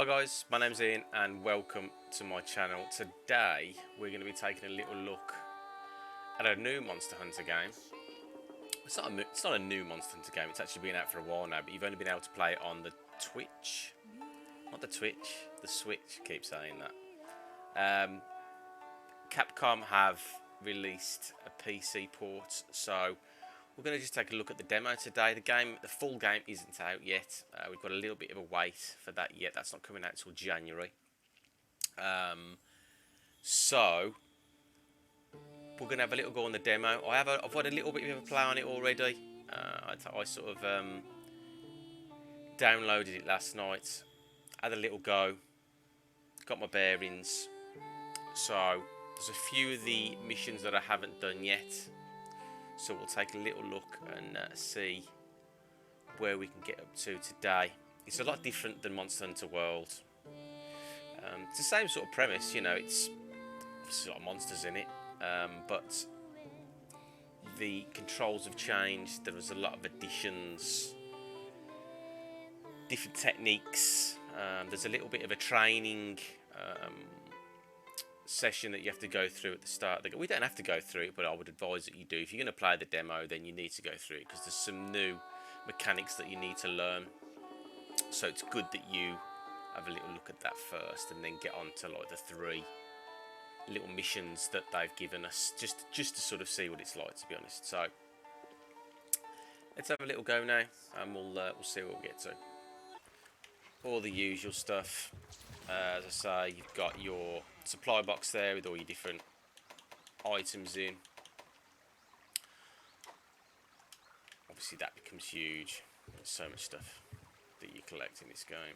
Hi guys, my name's Ian and welcome to my channel. Today we're going to be taking a little look at a new Monster Hunter game. It's not a new Monster Hunter game, it's actually been out for a while now, but you've only been able to play it on the Twitch. Not the Twitch, the Switch, keep saying that. Capcom have released a PC port, so we're going to just take a look at the demo today. The full game isn't out yet. We've got a little bit of a wait for that yet. That's not coming out till January. So we're going to have a little go on the demo. I've had a little bit of a play on it already. I sort of downloaded it last night, had a little go, got my bearings. So there's a few of the missions that I haven't done yet. So we'll take a little look and see where we can get up to today. It's a lot different than Monster Hunter World. It's the same sort of premise, you know, it's a lot of monsters in it, but the controls have changed. There was a lot of additions, different techniques. There's a little bit of a training session that you have to go through at the start. We don't have to go through it, but I would advise that you do. If you're going to play the demo, then you need to go through it because there's some new mechanics that you need to learn. So it's good that you have a little look at that first and then get on to like the 3 little missions that they've given us just to sort of see what it's like, to be honest. So let's have a little go now and we'll see what we get to. All the usual stuff. As I say, you've got your supply box there with all your different items in. Obviously that becomes huge. There's so much stuff that you collect in this game.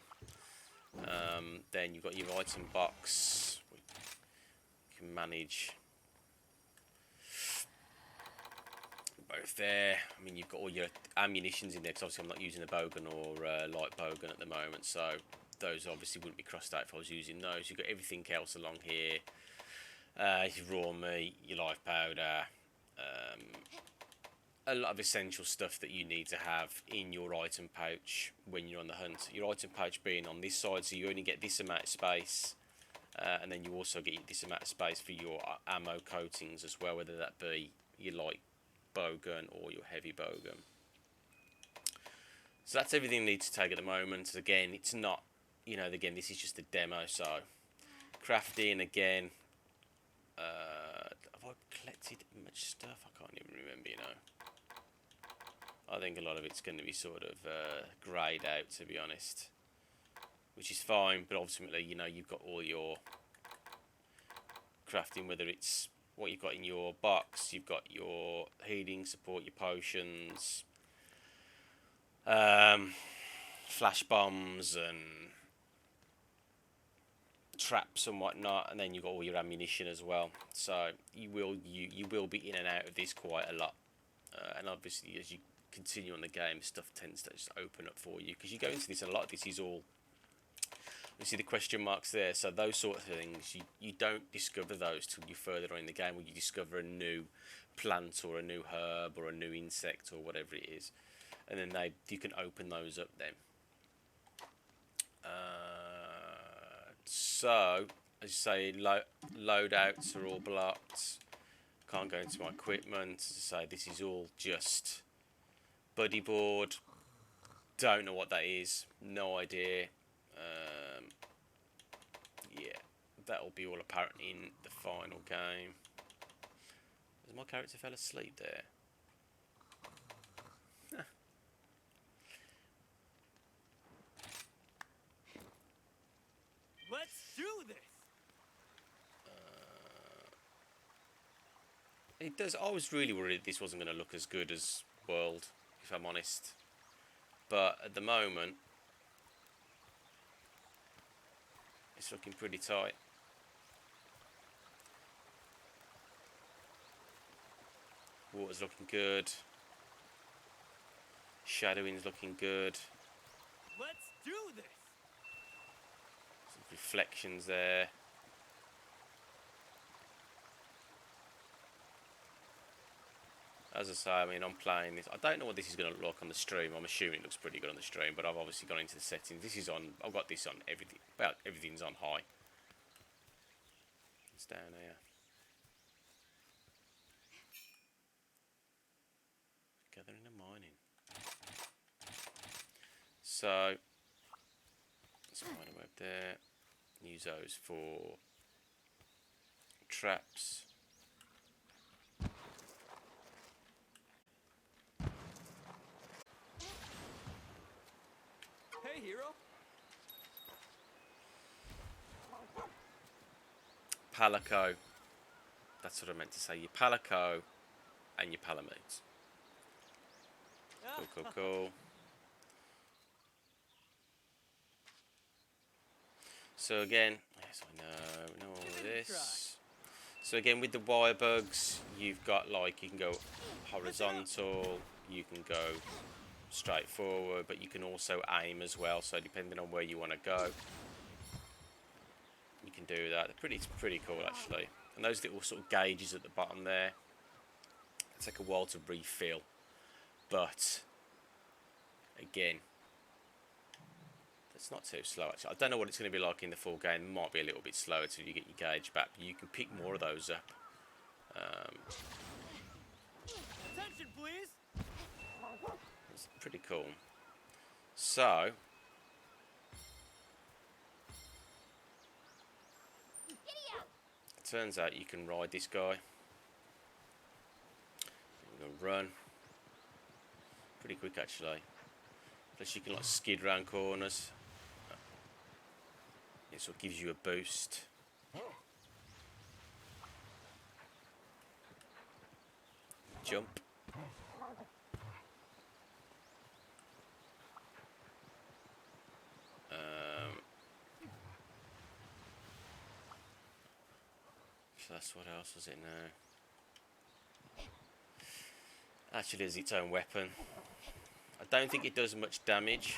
Then you've got your item box. You can manage both there. I mean, you've got all your ammunitions in there, because obviously I'm not using a bowgun or light bowgun at the moment, so those obviously wouldn't be crossed out if I was using those. You've got everything else along here. Your raw meat, your life powder, a lot of essential stuff that you need to have in your item pouch when you're on the hunt. Your item pouch being on this side, so you only get this amount of space, and then you also get this amount of space for your ammo coatings as well, whether that be your light bowgun or your heavy bowgun. So that's everything you need to take at the moment. Again, it's not, you know, again, this is just a demo, so crafting again. Have I collected much stuff? I can't even remember, you know. I think a lot of it's going to be sort of greyed out, to be honest, which is fine, but ultimately, you know, you've got all your crafting, whether it's what you've got in your box, you've got your healing support, your potions, flash bombs and traps and whatnot, and then you've got all your ammunition as well. So you will be in and out of this quite a lot, and obviously as you continue on the game, stuff tends to just open up for you because you go into this and a lot of this is all, you see the question marks there, so those sort of things you don't discover those till you're further on in the game, where you discover a new plant or a new herb or a new insect or whatever it is, and then you can open those up then. So as you say, loadouts are all blocked. Can't go into my equipment. As I say, this is all just buddy board. Don't know what that is. No idea. Yeah, that'll be all apparent in the final game. Has my character fell asleep there? Let's do this. It does. I was really worried this wasn't going to look as good as World, if I'm honest. But at the moment, it's looking pretty tight. Water's looking good. Shadowing's looking good. Let's do this. Some reflections there. as I say, I mean, I'm playing this. I don't know what this is going to look like on the stream. I'm assuming it looks pretty good on the stream, but I've obviously gone into the settings. This is on. I've got this on everything. Well, everything's on high. It's down here. Gathering and mining. So, spider web there. Use those for traps. Hey, hero. Palico. That's what I meant to say. Your Palico and your Palamutes. Cool, cool, cool. So again, yes, I know all of this. So again, with the wire bugs, you've got like, you can go horizontal, you can go straight forward, but you can also aim as well. So depending on where you want to go, you can do that. It's pretty cool actually. And those little sort of gauges at the bottom there, it take a while to refill, but again, it's not too slow actually. I don't know what it's going to be like in the full game. It might be a little bit slower till you get your gauge back. You can pick more of those up. Attention, please. It's pretty cool. So, it turns out you can ride this guy. You can run. Pretty quick actually. Plus you can like skid around corners. It sort of gives you a boost. Jump. So that's what else was it now? Actually, there's its own weapon. I don't think it does much damage.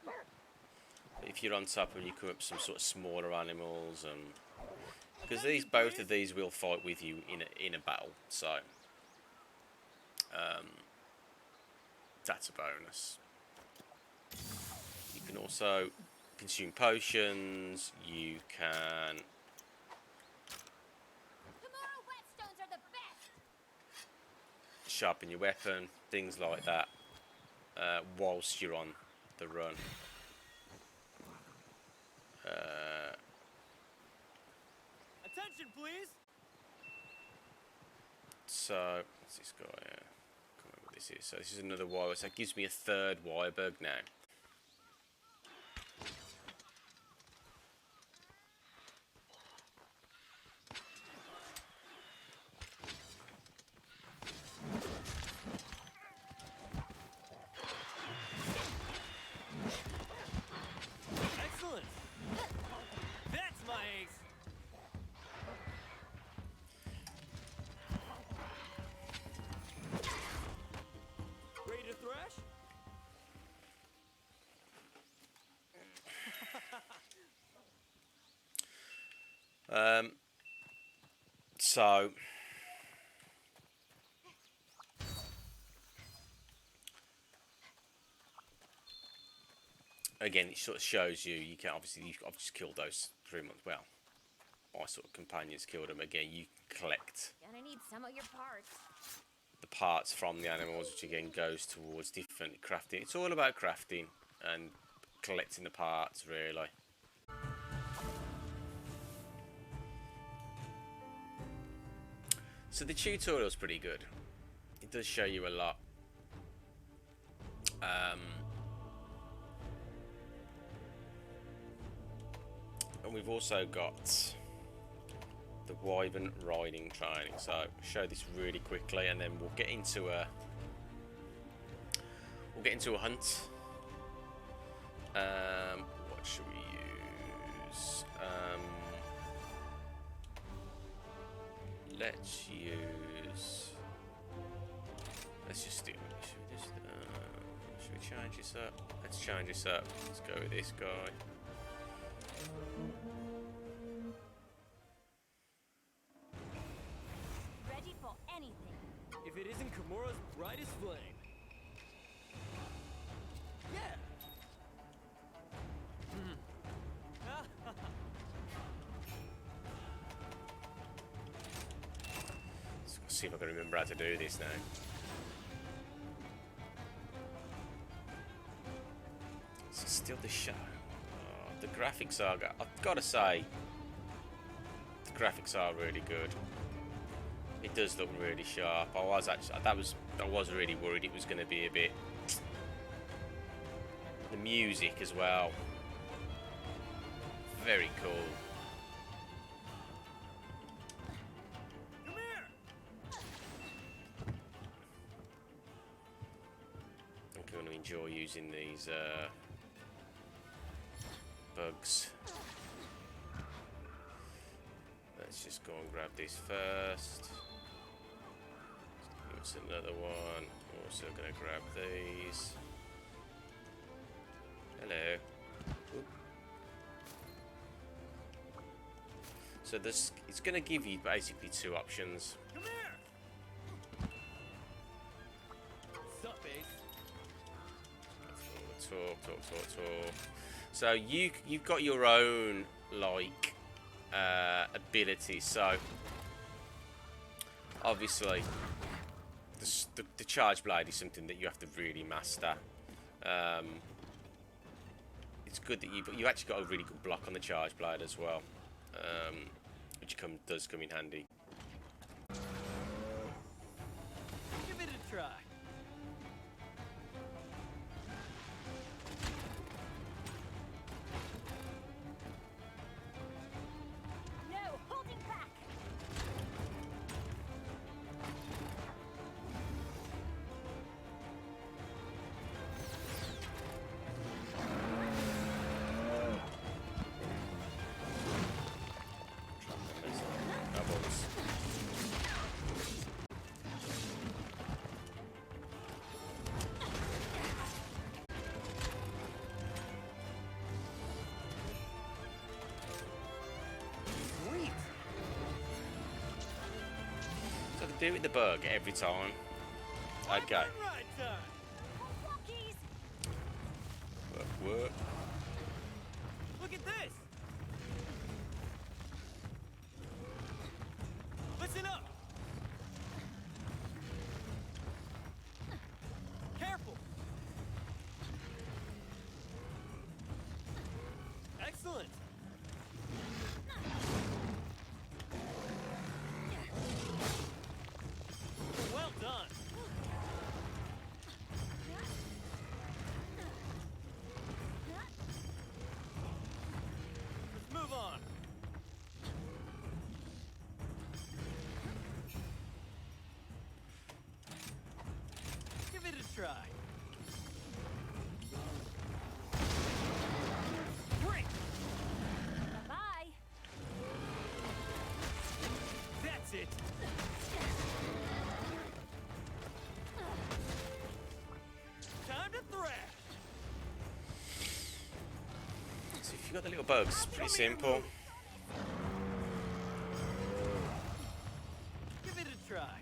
But if you're on top and you come up some sort of smaller animals, because both of these will fight with you in a battle, so that's a bonus. You can also consume potions. You can sharpen your weapon, things like that, whilst you're on the run. Attention, please. So, what's this guy here? I can't remember what this is. So this is another wire, so that gives me a third wire bug now. Excellent. That's my ace. Ready to thrash? So again, it sort of shows you can obviously I've just killed those 3 months. Well, my sort of companions killed them. Again, you collect Gonna need some of your parts. the parts from the animals, which again goes towards different crafting. It's all about crafting and collecting the parts, really. So the tutorial's pretty good. It does show you a lot. And we've also got the Wyvern riding training. So I'll show this really quickly, and then we'll get into a hunt. What should we use? Let's just do. Should we change this up? Let's change this up. Let's go with this guy. Ready for anything. If it isn't Tomorrow's brightest flame. Yeah. Let's see if I can remember how to do this now. It's still the show. Oh, the graphics are. I've got to say, the graphics are really good. It does look really sharp. I was really worried it was going to be a bit. The music as well. Very cool. Come here. I'm going to enjoy using these bugs. Let's just go and grab this first. Give us another one. Also going to grab these. Hello. Oop. So this, it's going to give you basically two options. Come here. Sup, Ace? Talk. So you've got your own like ability. So obviously the charge blade is something that you have to really master. It's good that you actually got a really good block on the charge blade as well, which does come in handy. Give it a try. No, holding back. Doubles. Sweet. So to do with the bug every time. Okay. Right time. Walkies. Work. Look at this. Listen up. Careful. Excellent. Well done. Let's move on. Give it a try. Great. Bye-bye. That's it. Time to thrash. So if you've got the little bugs, it's pretty simple. Give it a try.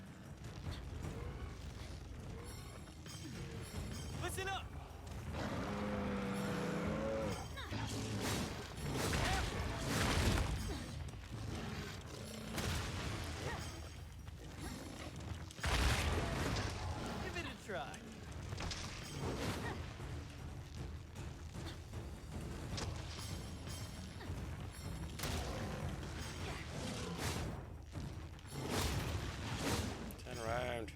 Listen up. Give it a try. Turn around.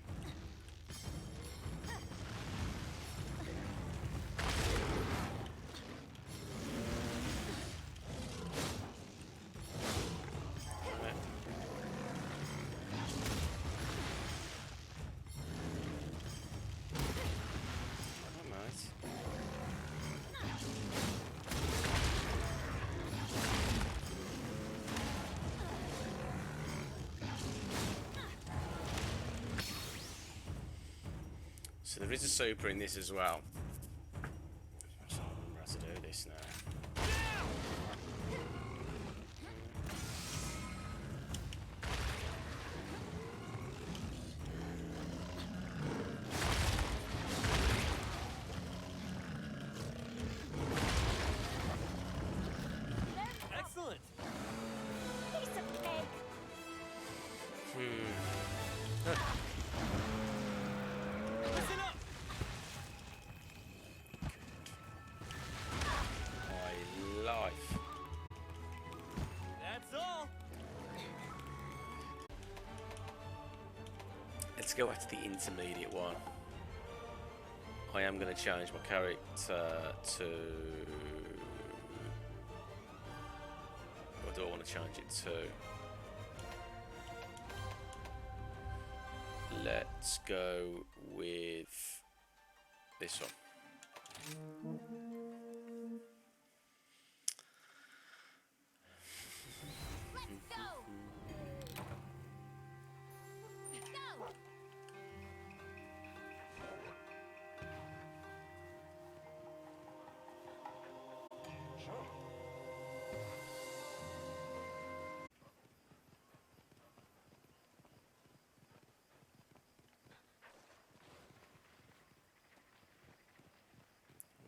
Alright. So there is a super in this as well. So I remember how to do this now. go back to the intermediate one. I am going to change my character to... What do I want to change it to? Let's go with this one. Let's go. Go.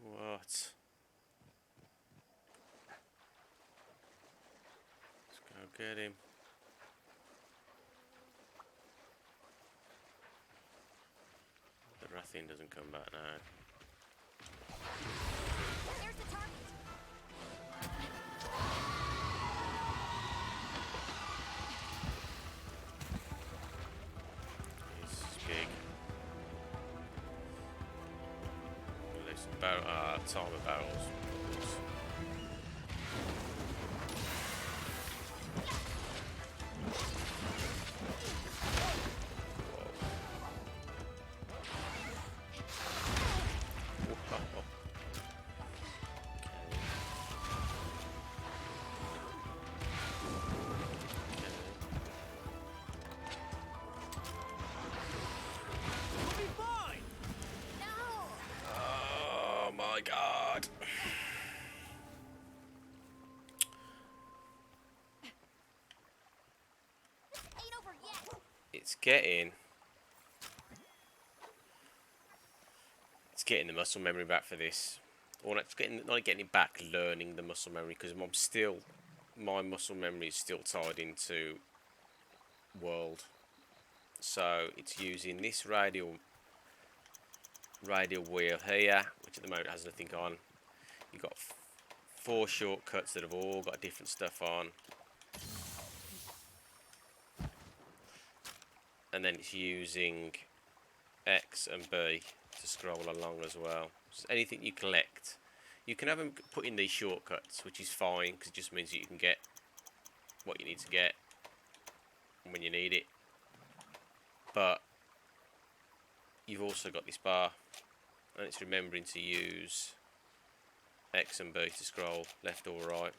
What? Let's go get him. The Rathian doesn't come back now. There's the target. He's big. There's some timer barrels. We'll be fine. No. Oh my god. This ain't over yet. It's getting the muscle memory back for this. Or not getting it back, learning the muscle memory, because my muscle memory is still tied into world. So it's using this radial wheel here, which at the moment has nothing on. You've got 4 shortcuts that have all got different stuff on. And then it's using X and B to scroll along as well. So anything you collect, you can have them put in these shortcuts, which is fine because it just means that you can get what you need to get when you need it. But you've also got this bar, and it's remembering to use X and B to scroll left or right.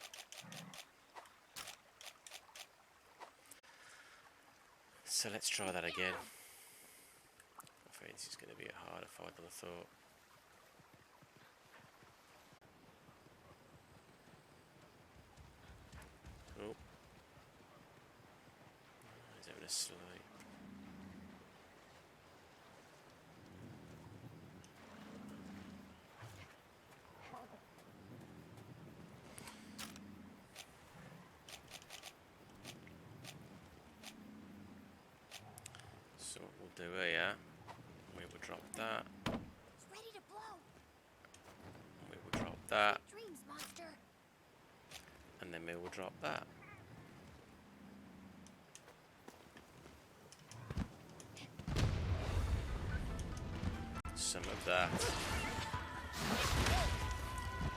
So let's try that again. I think this is going to be a harder fight than I thought. Oh. He's having a sleep. So what we'll do here, we will drop that, It's ready to blow. we will drop that, Dreams, monster. and then we will drop that. Some of that.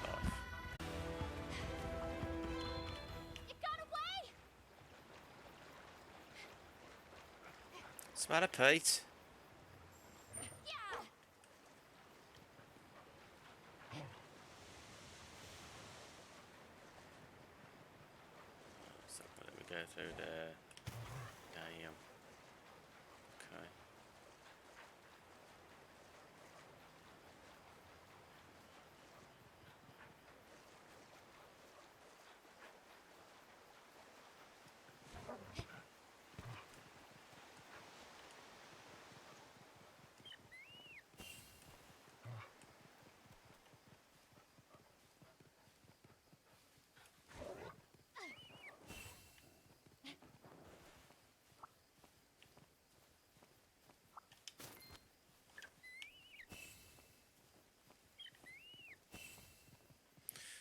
Off. It got away. What's the matter, Pete? Yeah. So let me go through there. Damn. Okay.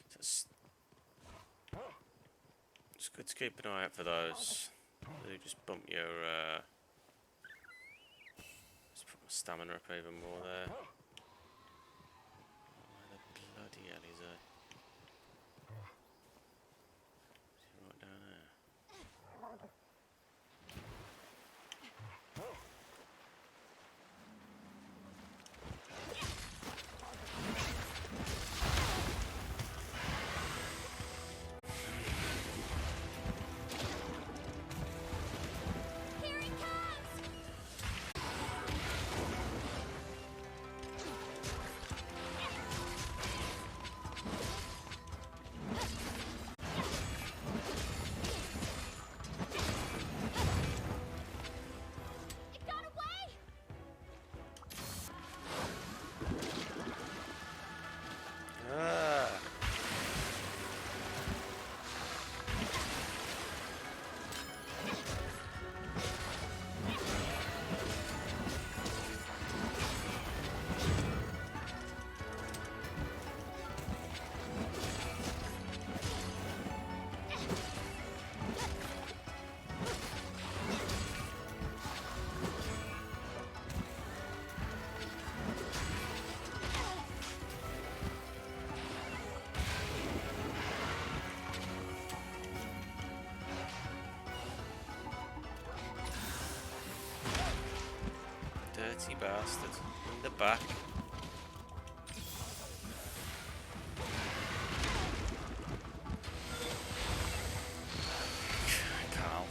So it's good to keep an eye out for those. They just bump your Stamina up even more there. Where the bloody hell is it? Is he right down there? Here he comes! It got away! Ah! Dirty bastard. In the back. Carl.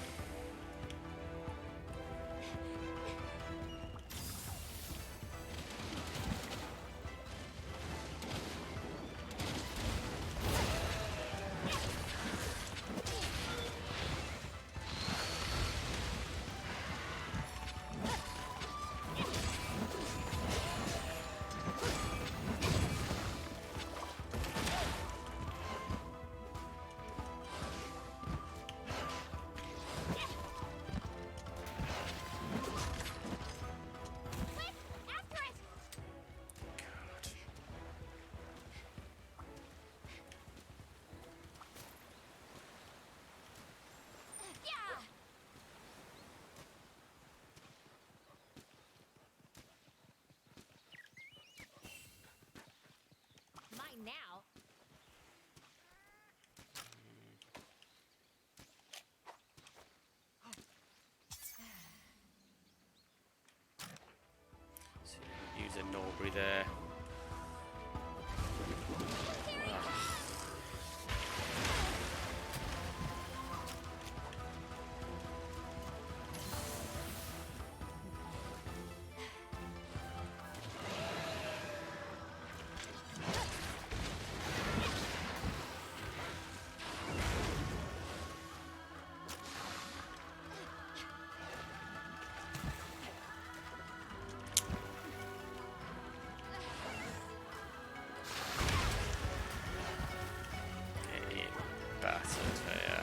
Quick! After it! God. Yeah! Mine now. So use a Norbury there. Getting battered here.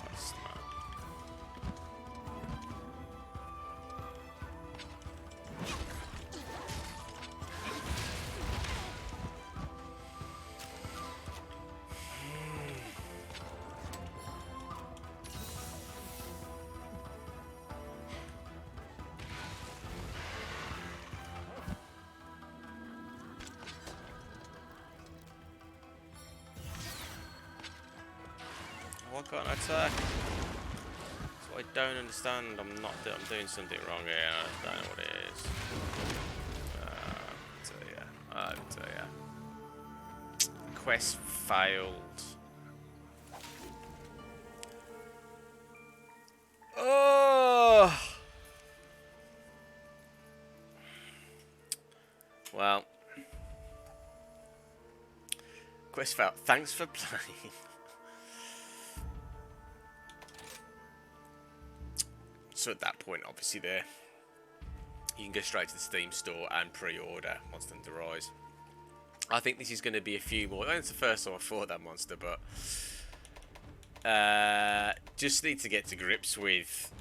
Christ, man. Why can't I attack? That's what I don't understand. I'm doing something wrong here. I don't know what it is. So yeah. Oh dear. Quest failed. Oh! Well. Quest failed. Thanks for playing. So at that point, obviously there, you can go straight to the Steam store and pre-order Monster Hunter Rise. I think this is going to be a few more. It's the first time I fought that monster, but just need to get to grips with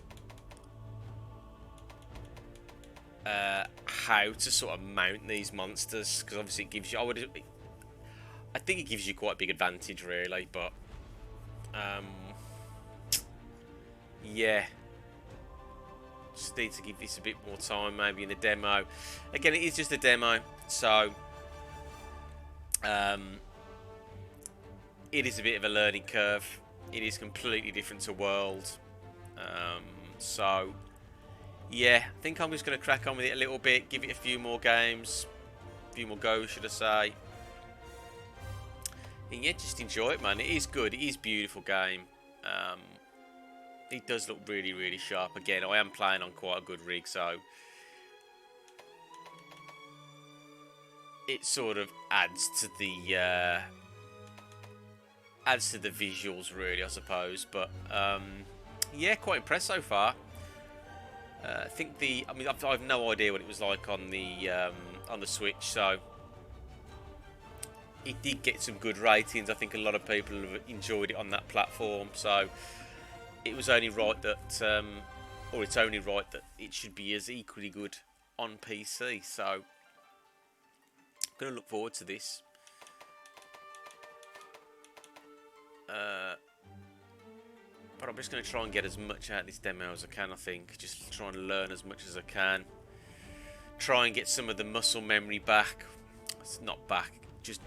how to sort of mount these monsters, because obviously it gives you. I think it gives you quite a big advantage, really, but yeah. Just need to give this a bit more time, maybe in the demo. Again, it is just a demo, so it is a bit of a learning curve. It is completely different to World. So, yeah, I think I'm just going to crack on with it a little bit, give it a few more games, a few more goes, should I say. And yeah, just enjoy it, man. It is good. It is a beautiful game. It does look really, really sharp. Again, I am playing on quite a good rig, so it sort of adds to the visuals, really, I suppose. But yeah, quite impressed so far. I think I've no idea what it was like on the Switch, so it did get some good ratings. I think a lot of people have enjoyed it on that platform, so it was only right that, or it's only right that it should be as equally good on PC. So I'm going to look forward to this. But I'm just going to try and get as much out of this demo as I can, I think. Just try and learn as much as I can. Try and get some of the muscle memory back. It's not back, just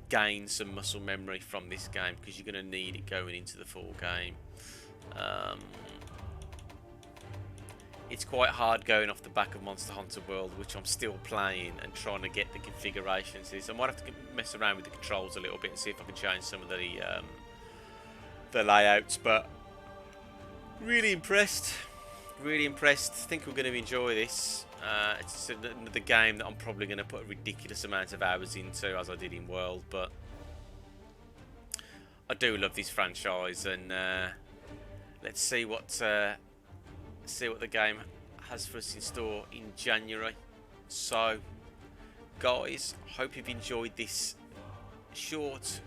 gain some muscle memory from this game, because you're going to need it going into the full game. It's quite hard going off the back of Monster Hunter World, which I'm still playing, and trying to get the configurations. I might have to mess around with the controls a little bit and see if I can change some of the layouts, but really impressed. Really impressed. Think we're going to enjoy this. It's another game that I'm probably going to put a ridiculous amount of hours into, as I did in World, but I do love this franchise, and let's see what the game has for us in store in January. So, guys, hope you've enjoyed this short,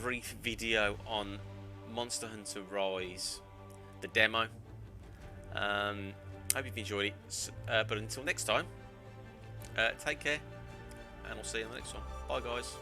brief video on Monster Hunter Rise, the demo. Hope you've enjoyed it. But until next time, take care, and I'll see you in the next one. Bye, guys.